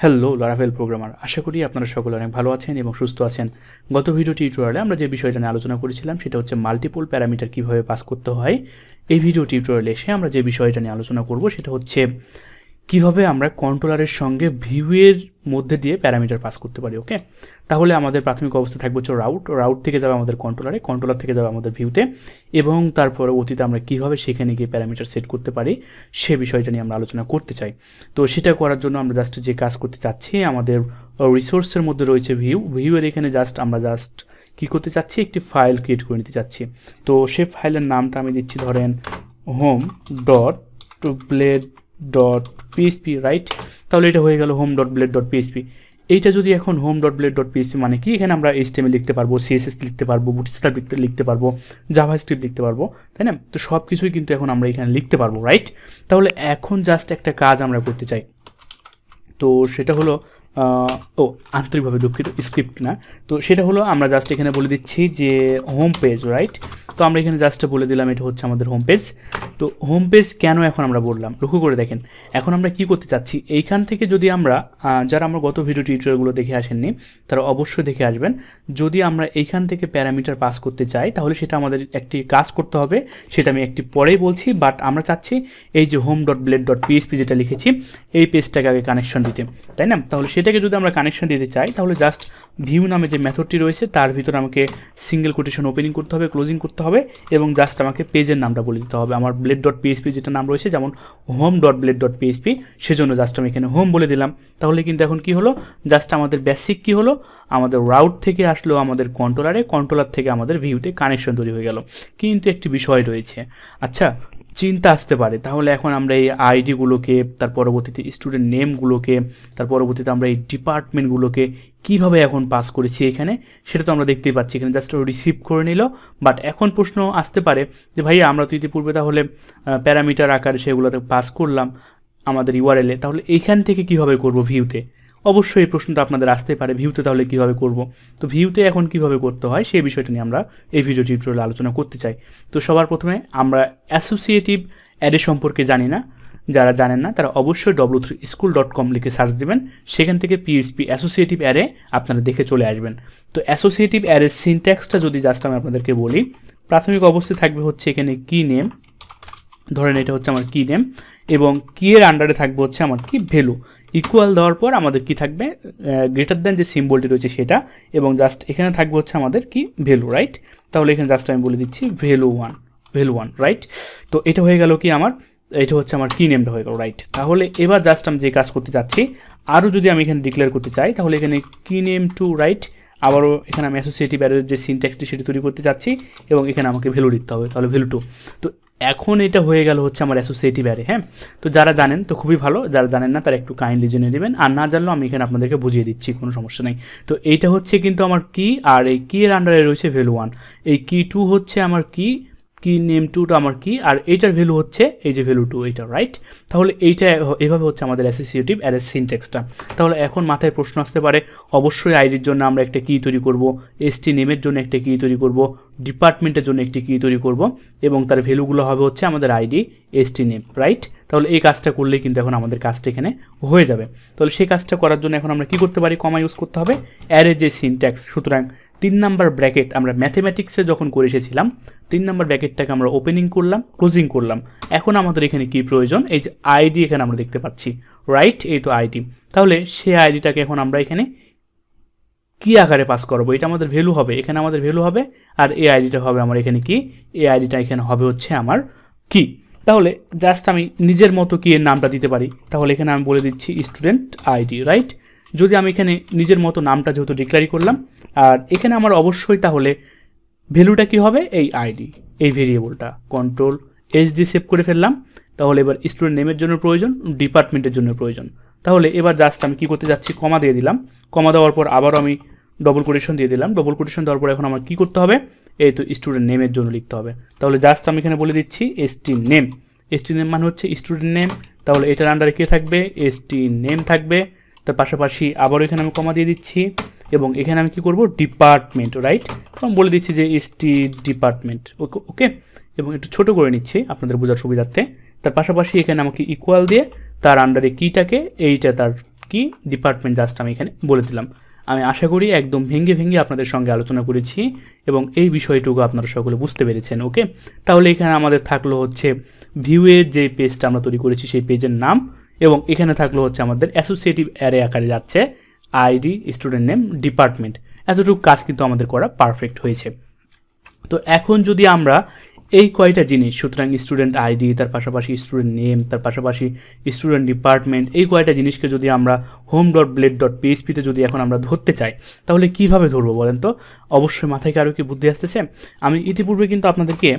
Hello Laravel programmer, আশা করি আপনারা সকলে অনেক ভালো আছেন এবং সুস্থ আছেন। গত ভিডিও টিউটোরিয়ালে আমরা যে বিষয়টা নিয়ে আলোচনা করেছিলাম সেটা হচ্ছে মাল্টিপল প্যারামিটার কীভাবে পাস করতে হয়। এই ভিডিও টিউটোরিয়ালে এসে আমরা যে বিষয়টা নিয়ে আলোচনা করব সেটা হচ্ছে কিভাবে আমরা কন্ট্রোলারের সঙ্গে ভিউয়ের মধ্যে দিয়ে প্যারামিটার পাস করতে পারি। ওকে, তাহলে আমাদের প্রাথমিক অবস্থা থাকবে হচ্ছে রাউট থেকে যাবে আমাদের কন্ট্রোলার থেকে যাবে আমাদের ভিউতে, এবং তার পরবর্তীতে আমরা কীভাবে সেখানে গিয়ে প্যারামিটার সেট করতে পারি সে বিষয়টা নিয়ে আমরা আলোচনা করতে চাই। তো সেটা করার জন্য আমরা জাস্ট যে কাজ করতে চাচ্ছি, আমাদের রিসোর্সের মধ্যে রয়েছে ভিউয়ের এখানে আমরা কী করতে চাচ্ছি, একটি ফাইল ক্রিয়েট করে নিতে চাচ্ছি। তো সে ফাইলের নামটা আমি দিচ্ছি ধরেন home.blade.php, রাইট? তাহলে এটা হয়ে গেল home.blade.php। এইটা যদি এখন home.blade.php মানে কি, এখানে আমরা HTML লিখতে পারবো, CSS লিখতে পারবো, বুটস্ট্র্যাপ লিখতে পারবো, জাভাস্ক্রিপ্ট লিখতে পারবো, তাই না? তো সব কিছুই কিন্তু এখন আমরা এখানে লিখতে পারবো, রাইট? তাহলে এখন জাস্ট একটা কাজ আমরা করতে চাই, তো সেটা হলো আন্তরিকভাবে দুঃখিত, স্ক্রিপ্ট না। তো সেটা হলো আমরা জাস্ট এখানে বলে দিচ্ছি যে হোম পেজ, রাইট? তো আমরা এখানে জাস্ট বলে দিলাম এটা হচ্ছে আমাদের হোম পেজ। তো হোম পেজ কেন এখন আমরা বললাম, লক্ষ্য করে দেখেন এখন আমরা কি করতে চাচ্ছি। এইখান থেকে যদি আমরা যারা আমরা গত ভিডিও টিউটোরিয়ালগুলো দেখে আসেননি তারা অবশ্যই দেখে আসবেন। যদি আমরা এইখান থেকে প্যারামিটার পাস করতে চাই তাহলে সেটা আমাদের একটি কাজ করতে হবে, সেটা আমি একটি পরেই বলছি। বাট আমরা চাচ্ছি এই যে home.blade.php যেটা লিখেছি এই পেজটাকে আগে কানেকশন দিতে, তাই না? তাহলে সেটাকে যদি আমরা কানেকশন দিতে চাই তাহলে জাস্ট ভিউ নামে যে মেথডটি রয়েছে তার ভিতরে আমাকে সিঙ্গেল কোটেশন ওপেনিং করতে হবে, ক্লোজিং করতে হবে, এবং জাস্ট আমাকে পেজের নামটা বলে দিতে হবে। আমার blade.php যেটা নাম রয়েছে যেমন home.blade.php, সেজন্য জাস্ট আমি এখানে হোম বলে দিলাম। তাহলে কিন্তু এখন কি হলো, জাস্ট আমাদের বেসিক কি হলো, আমাদের রাউট থেকে আসলো আমাদের কন্ট্রোলার থেকে আমাদের ভিউতে কানেকশন তৈরি হয়ে গেল। কিন্তু একটি বিষয় রয়েছে, আচ্ছা চিন্তা আসতে পারে, তাহলে এখন আমরা এই আইডিগুলোকে, তার পরবর্তীতে স্টুডেন্ট নেমগুলোকে, তার পরবর্তীতে আমরা এই ডিপার্টমেন্টগুলোকে কীভাবে এখন পাস করেছি এখানে, সেটা তো আমরা দেখতেই পাচ্ছি এখানে জাস্ট রিসিভ করে নিল। বাট এখন প্রশ্ন আসতে পারে যে ভাইয়া আমরা তো ইতিপূর্বে তাহলে প্যারামিটার আকারে সেগুলোতে পাস করলাম আমাদের ইউআরএলে, তাহলে এইখান থেকে কীভাবে করব ভিউতে? অবশ্যই এই প্রশ্নটা আপনাদের আসতে পারে, ভিউতে তাহলে কীভাবে করব। তো ভিউতে এখন কীভাবে করতে হয় সেই বিষয়টা নিয়ে আমরা এই ভিডিও টিউটোরিয়ালে আলোচনা করতে চাই। তো সবার প্রথমে আমরা অ্যাসোসিয়েটিভ অ্যারে সম্পর্কে জানি না, যারা জানেন না তারা অবশ্যই w3school.com লিখে সার্চ দেবেন, সেখান থেকে PHP অ্যাসোসিয়েটিভ অ্যারে আপনারা দেখে চলে আসবেন। তো অ্যাসোসিয়েটিভ অ্যারে সিনট্যাক্সটা যদি জাস্ট আমি আপনাদেরকে বলি, প্রাথমিক অবস্থায় থাকবে হচ্ছে এখানে কি নেম, ধরেন এটা হচ্ছে আমার কি নেম, এবং কি এর আন্ডারে থাকবে হচ্ছে আমার কি ভ্যালু। ইকুয়াল দেওয়ার পর আমাদের কি থাকবে, গ্রেটার দ্যান যে সিম্বলটি রয়েছে সেটা, এবং জাস্ট এখানে থাকবে হচ্ছে আমাদের কি ভ্যালু, রাইট? তাহলে এখানে জাস্ট আমি বলে দিচ্ছি ভ্যালু ওয়ান, রাইট? তো এটা হয়ে গেল কি আমার, এটা হচ্ছে আমার কি নেমটা হয়ে গেল, রাইট? তাহলে এবার জাস্ট আমি যে কাজ করতে চাচ্ছি, আরও যদি আমি এখানে ডিক্লেয়ার করতে চাই তাহলে এখানে কি নেম টু, রাইট? আবারও এখানে আমি অ্যাসোসিয়েটিভ অ্যারের যে সিনট্যাক্সটি সেটি তৈরি করতে চাচ্ছি, এবং এখানে আমাকে ভ্যালু দিতে হবে, তাহলে ভ্যালু 2। তো এখন এটা হয়ে গেল হচ্ছে আমার অ্যাসোসিয়েটিভ অ্যারে। হ্যাঁ, তো যারা জানেন তো খুবই ভালো, যারা জানেন না তারা একটু কাইন্ডলি জেনে নেবেন, আর না জানলেও আমি এখানে আপনাদেরকে বুঝিয়ে দিচ্ছি, কোনো সমস্যা নেই। তো এইটা হচ্ছে কিন্তু আমার কি, আর এই কি এর আন্ডারে রয়েছে ভ্যালু 1, এই কি 2 হচ্ছে আমার কি নেম 2টা আমার কি, আর এইটার ভ্যালু হচ্ছে এই যে ভ্যালু 2, এইটা, রাইট? তাহলে এইটা এভাবে হচ্ছে আমাদের অ্যাসোসিয়েটিভ অ্যারে সিনট্যাক্সটা। তাহলে এখন মাথায় প্রশ্ন আসতে পারে, অবশ্যই আইডির জন্য আমরা একটা কি তৈরি করব, এসটি নেমের জন্য একটা কি তৈরি করব, ডিপার্টমেন্টের জন্য একটি কি তৈরি করব, এবং তার ভ্যালুগুলো হবে হচ্ছে আমাদের আইডি, এসটি নেম, রাইট? তাহলে এই কাজটা করলেই কিন্তু এখন আমাদের কাজটা এখানে হয়ে যাবে। তাহলে সেই কাজটা করার জন্য এখন আমরা কি করতে পারি, কমা ইউজ করতে হবে, অ্যারে যে সিনট্যাক্স। সুতরাং 3 নাম্বার ব্র্যাকেট আমরা ম্যাথমেটিক্সে যখন করে এসেছিলাম, 3 নাম্বার ব্র্যাকেটটাকে আমরা ওপেনিং করলাম, ক্লোজিং করলাম। এখন আমাদের এখানে কি প্রয়োজন, এই যে আইডি এখানে আমরা দেখতে পাচ্ছি, রাইট? এই তো আইডি। তাহলে সেই আইডিটাকে এখন আমরা এখানে কি আকারে পাস করবো, এটা আমাদের ভ্যালু হবে, এখানে আমাদের ভ্যালু হবে, আর এই আইডিটা হবে আমার এখানে কি, এই আইডিটা এখানে হবে হচ্ছে আমার কি। তাহলে জাস্ট আমি নিজের মতো কি এর নামটা দিতে পারি, তাহলে এখানে আমি বলে দিচ্ছি স্টুডেন্ট আইডি, রাইট? যদি আমি এখানে নিজের মতো নামটা যেহেতু ডিক্লেয়ার করলাম, আর এখানে আমার অবশ্যই তাহলে ভ্যালুটা কি হবে, এই আইডি, এই ভেরিয়েবলটা কন্ট্রোল এস দিয়ে সেভ করে ফেললাম। তাহলে এবার স্টুডেন্ট নেমের জন্য প্রয়োজন, ডিপার্টমেন্টের জন্য প্রয়োজন। তাহলে এবার জাস্ট আমি কি করতে যাচ্ছি, কমা দিয়ে দিলাম, কমা দেওয়ার পর আবারও আমি ডবল কোটেশন দিয়ে দিলাম, ডবল কোটেশন দেওয়ার পর এখন আমার কি করতে হবে, এই তো স্টুডেন্ট নেমের জন্য লিখতে হবে। তাহলে জাস্ট আমি এখানে বলে দিচ্ছি এসটি নেম মানে হচ্ছে স্টুডেন্ট নেম। তাহলে এটার আন্ডারে কে থাকবে, এসটি নেম থাকবে, তার পাশাপাশি আবারও এখানে আমি কমা দিয়ে দিচ্ছি, এবং এখানে আমি কি করব, ডিপার্টমেন্ট, রাইট? আমি বলে দিচ্ছি যে এসটি ডিপার্টমেন্ট, ওকে, এবং একটু ছোট করে নিচ্ছি আপনাদের বোঝার সুবিধার্থে। তার পাশাপাশি এখানে আমাকে ইকুয়াল দিয়ে তার আন্ডারে কিটাকে, এইটা তার কি ডিপার্টমেন্ট জাস্ট আমি এখানে বলে দিলাম। আমি আশা করি একদম ভেঙে ভেঙে আপনাদের সঙ্গে আলোচনা করেছি এবং এই বিষয়টুকু আপনারা সকলে বুঝতে পেরেছেন। ওকে, তাহলে এখানে আমাদের থাকলো হচ্ছে ভিউয়ের যে পেজটা আমরা তৈরি করেছি সেই পেজের নাম, এবং এখানে থাকলো হচ্ছে আমাদের অ্যাসোসিয়েটিভ অ্যারে আকারে যাচ্ছে আইডি, স্টুডেন্ট নেম, ডিপার্টমেন্ট। এতটুকু কাজ কিন্তু আমাদের করা পারফেক্ট হয়েছে। তো এখন যদি আমরা এই কয়টা জিনিস, সুতরাং স্টুডেন্ট আইডি, তার পাশাপাশি স্টুডেন্ট নেম, তার পাশাপাশি স্টুডেন্ট ডিপার্টমেন্ট, এই কয়টা জিনিসকে যদি আমরা home.blade.php-তে যদি এখন আমরা ধরতে চাই, তাহলে কিভাবে ধরবো বলেন তো? অবশ্যই মাথায় কারো কি বুদ্ধি আসতেছে? আমি ইতিপূর্বে কিন্তু আপনাদেরকে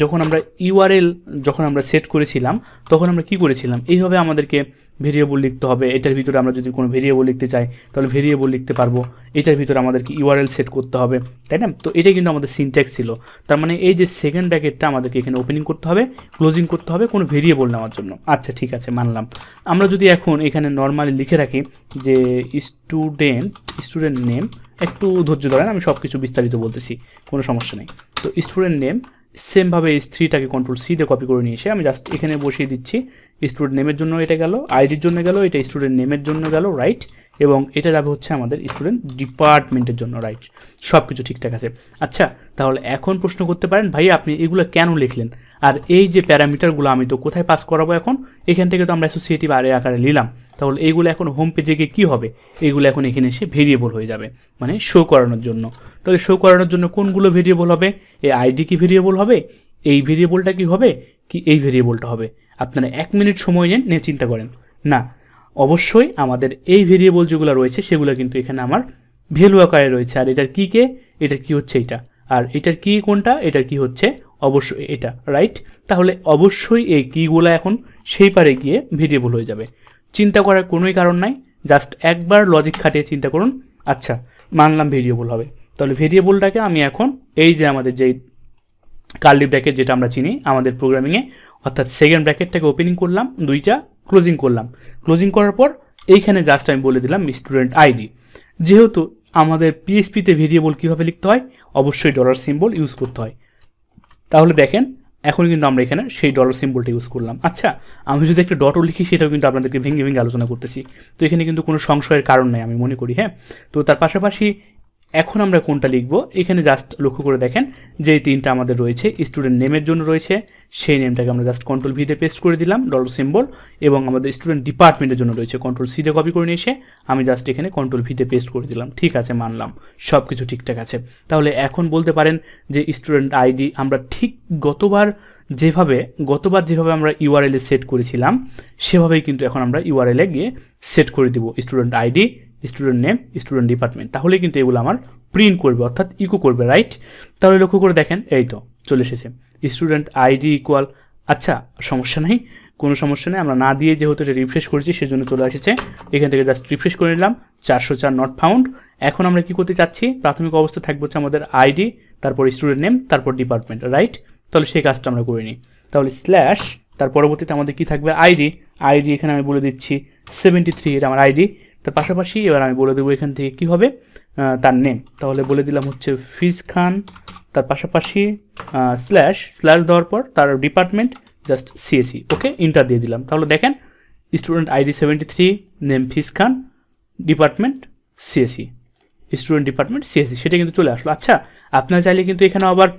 যখন আমরা ইউআরএল যখন আমরা সেট করেছিলাম তখন আমরা কি করেছিলাম, এইভাবে আমাদেরকে ভেরিয়েবল লিখতে হবে। এটার ভিতরে আমরা যদি কোনো ভেরিয়েবল লিখতে চাই তাহলে ভেরিয়েবল লিখতে পারবো, এটার ভিতরে আমাদেরকে ইউআরএল সেট করতে হবে, তাই না? তো এটাই কিন্তু আমাদের সিনট্যাক্স ছিল। তার মানে এই যে সেকেন্ড ব্র্যাকেটটা আমাদেরকে এখানে ওপেনিং করতে হবে, ক্লোজিং করতে হবে কোনো ভেরিয়েবল নেওয়ার জন্য। আচ্ছা ঠিক আছে, মানলাম। আমরা যদি এখন এখানে নর্মালি লিখে রাখি যে স্টুডেন্ট নেম, একটু ধৈর্য ধরেন, আমি সব কিছু বিস্তারিত বলতেছি, কোনো সমস্যা নেই। তো স্টুডেন্ট নেম সেমভাবে H3টাকে কন্ট্রোল সি দিয়ে কপি করে নিয়ে এসে আমি জাস্ট এখানে বসিয়ে দিচ্ছি। স্টুডেন্ট নেমের জন্য এটা গেল, আইডির জন্য গেল, এটা স্টুডেন্ট নেমের জন্য গেল, রাইট, এবং এটা যাবে হচ্ছে আমাদের স্টুডেন্ট ডিপার্টমেন্টের জন্য, রাইট। সব কিছু ঠিকঠাক আছে। আচ্ছা, তাহলে এখন প্রশ্ন করতে পারেন, ভাই আপনি এগুলো কেন লিখলেন? আর এই যে প্যারামিটারগুলো আমি তো কোথায় পাস করাবো এখন? এখান থেকে তো আমরা অ্যাসোসিয়েটিভ আরে আকারে নিলাম, তাহলে এইগুলো এখন হোম পেজে গিয়ে কী হবে? এইগুলো এখন এখানে এসে ভেরিয়েবল হয়ে যাবে, মানে শো করানোর জন্য। তাহলে শো করানোর জন্য কোনগুলো ভেরিয়েবল হবে? এই আইডি কি ভেরিয়েবল হবে? এই ভেরিয়েবলটা কি হবে? কি এই ভেরিয়েবলটা হবে? আপনারা 1 মিনিট সময় নিয়ে চিন্তা করেন। না, অবশ্যই আমাদের এই ভেরিয়েবল যেগুলো রয়েছে সেগুলো কিন্তু এখানে আমার ভ্যালু আকারে রয়েছে। আর এটার কি কে, এটার কি হচ্ছে এটা, আর এটার কি কোনটা, এটার কি হচ্ছে অবশ্যই এটা, রাইট। তাহলে অবশ্যই এই কিগুলো এখন সেই পারে গিয়ে ভেরিয়েবল হয়ে যাবে। চিন্তা করার কোনোই কারণ নাই, জাস্ট একবার লজিক খাটিয়ে চিন্তা করুন। আচ্ছা, মানলাম ভেরিয়েবল হবে, তাহলে ভেরিয়েবলটাকে আমি এখন এই যে আমাদের যেই কার্লি ব্র্যাকেট যেটা আমরা চিনি আমাদের প্রোগ্রামিংয়ে, অর্থাৎ সেকেন্ড ব্র্যাকেটটাকে ওপেনিং করলাম, দুইটা ক্লোজিং করলাম। ক্লোজিং করার পর এইখানে জাস্ট আমি বলে দিলাম স্টুডেন্ট আইডি। যেহেতু আমাদের পিএইচপিতে ভেরিয়েবল কীভাবে লিখতে হয়, অবশ্যই ডলার সিম্বল ইউজ করতে হয়। তাহলে দেখেন এখন কিন্তু আমরা এখানে সেই ডলার সিম্বলটা ইউজ করলাম। আচ্ছা, আমি যদি একটা ডটও লিখি সেটাও কিন্তু আপনাদেরকে ভেঙে ভেঙে আলোচনা করতেছি, তো এখানে কিন্তু কোনো সংশয়ের কারণ নেই আমি মনে করি। হ্যাঁ, তো তার পাশাপাশি এখন আমরা কোনটা লিখব, এখানে জাস্ট লক্ষ্য করে দেখেন যে এই তিনটা আমাদের রয়েছে। স্টুডেন্ট নেমের জন্য রয়েছে, সেই নেমটাকে আমরা জাস্ট কন্ট্রোল ভিতে পেস্ট করে দিলাম ডলার সিম্বল, এবং আমাদের স্টুডেন্ট ডিপার্টমেন্টের জন্য রয়েছে, কন্ট্রোল সি দিয়ে কপি করে নিয়ে এসে আমি জাস্ট এখানে কন্ট্রোল ভিতে পেস্ট করে দিলাম। ঠিক আছে, মানলাম, সব কিছু ঠিকঠাক আছে। তাহলে এখন বলতে পারেন যে স্টুডেন্ট আইডি আমরা ঠিক গতবার যেভাবে আমরা ইউআরএলে সেট করেছিলাম সেভাবেই কিন্তু এখন আমরা ইউআরএলে গিয়ে সেট করে দিব student ID, student name, student department. তাহলে কিন্তু এগুলো আমার প্রিন্ট করবে, অর্থাৎ ইকো করবে, রাইট। তাহলে লক্ষ্য করে দেখেন, এই তো চলে এসেছে স্টুডেন্ট আইডি ইকুয়াল। আচ্ছা, সমস্যা নেই, কোনো সমস্যা নেই, আমরা না দিয়ে যেহেতু এটা রিফ্রেশ করেছি সেজন্য চলে এসেছে। এখান থেকে জাস্ট রিফ্রেশ করে নিলাম, 404 নট ফাউন্ড। এখন আমরা কি করতে চাচ্ছি, প্রাথমিক অবস্থা থাকবে হচ্ছে আমাদের আইডি, তারপর স্টুডেন্ট নেম, তারপর ডিপার্টমেন্ট, রাইট। তাহলে সেই কাজটা আমরা করে নিই। তাহলে স্ল্যাশ, তার পরবর্তীতে আমাদের কি থাকবে, আইডি। এখানে আমি বলে দিচ্ছি 73, এটা আমার আইডি। তার পাশাপাশি এবার আমি বলে দেবো এখান থেকে কি হবে তার নেম, তাহলে বলে দিলাম হচ্ছে ফিজ খান। তার পাশাপাশি স্ল্যাশ দেওয়ার পর তার department just CSE, okay, enter দিয়ে দিলাম। তাহলে দেখেন student ID 73, name Faiz Khan, department CSE, student department CSE, সেটা কিন্তু চলে আসলো। আচ্ছা, আপনারা চাইলে কিন্তু এখানে আবার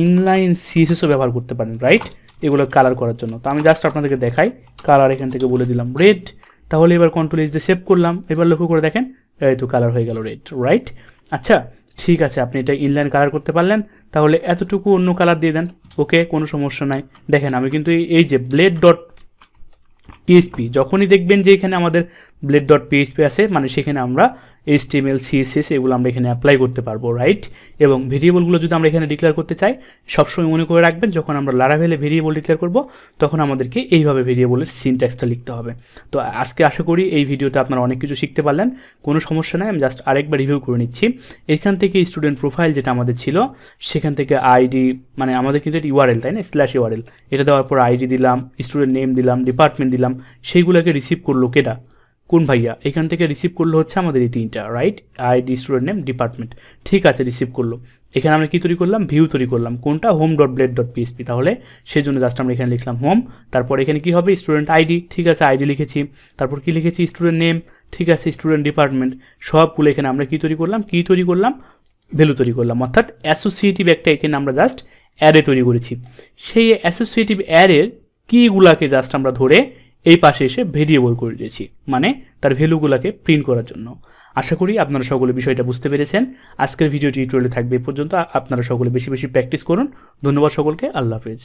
ইনলাইন সিএসএসও ব্যবহার করতে পারেন, রাইট, এগুলো কালার করার জন্য। তো আমি জাস্ট আপনাদেরকে দেখাই, কালার এখান থেকে বলে দিলাম রেড। তাহলে এবার কন্ট্রোল এস দিয়ে সেভ করলাম, এবার লক্ষ্য করে দেখেন এই তো কালার হয়ে গেল রেড, রাইট। আচ্ছা ঠিক আছে, আপনি এটা ইনলাইন কালার করতে পারলেন, তাহলে এতটুকু অন্য কালার দিয়ে দেন, ওকে, কোনো সমস্যা নাই। দেখেন আমি কিন্তু এই যে blade.php যখনই দেখবেন যে এখানে আমাদের blade.php আছে, মানে সেখানে আমরা HTML, CSS এগুলো আমরা এখানে অ্যাপ্লাই করতে পারবো, রাইট। এবং ভেরিয়েবলগুলো যদি আমরা এখানে ডিক্লেয়ার করতে চাই, সবসময় মনে করে রাখবেন যখন আমরা লারাভেলে ভেরিয়েবল ডিক্লেয়ার করব তখন আমাদেরকে এইভাবে ভেরিয়েবলের সিনট্যাক্সটা লিখতে হবে। তো আজকে আশা করি এই ভিডিওতে আপনারা অনেক কিছু শিখতে পারলেন, কোনো সমস্যা নাই। আমি জাস্ট আরেকবার রিভিউ করে নিচ্ছি। এখান থেকে স্টুডেন্ট প্রোফাইল যেটা আমাদের ছিল সেখান থেকে আইডি, মানে আমাদের কিন্তু এটা ইউআরএল, তাই না, /URL, এটা দেওয়ার পর আইডি দিলাম, স্টুডেন্ট নেম দিলাম, ডিপার্টমেন্ট দিলাম, সেইগুলোকে রিসিভ করলো কেটা, কোন ভাইয়া, এখান থেকে রিসিভ করলো হচ্ছে আমাদের এই তিনটা, right, ID, student name, department. ঠিক আছে, রিসিভ করলো। এখানে আমরা কি তৈরি করলাম, ভিউ তৈরি করলাম, কোনটা, home.blade.php। তাহলে সেই জন্য জাস্ট আমরা এখানে লিখলাম হোম, তারপর এখানে কি হবে, স্টুডেন্ট আইডি, ঠিক আছে, আইডি লিখেছি, তারপর কি লিখেছি, স্টুডেন্ট নেম, ঠিক আছে, স্টুডেন্ট ডিপার্টমেন্ট, সবগুলো এখানে আমরা কী তৈরি করলাম, ভ্যালু তৈরি করলাম, অর্থাৎ অ্যাসোসিয়েটিভ একটা এখানে আমরা জাস্ট অ্যারে তৈরি করেছি। সেই অ্যাসোসিয়েটিভ অ্যারের কিগুলাকে জাস্ট আমরা ধরে এই পাশে এসে ভেরিয়েবল করে দিয়েছি, মানে তার ভ্যালুগুলোকে প্রিন্ট করার জন্য। আশা করি আপনারা সকলে বিষয়টা বুঝতে পেরেছেন। আজকের ভিডিও টিউটোরিয়ালে থাকবে এ পর্যন্ত। আপনারা সকলে বেশি বেশি প্র্যাকটিস করুন। ধন্যবাদ সকলকে, আল্লাহ হাফেজ।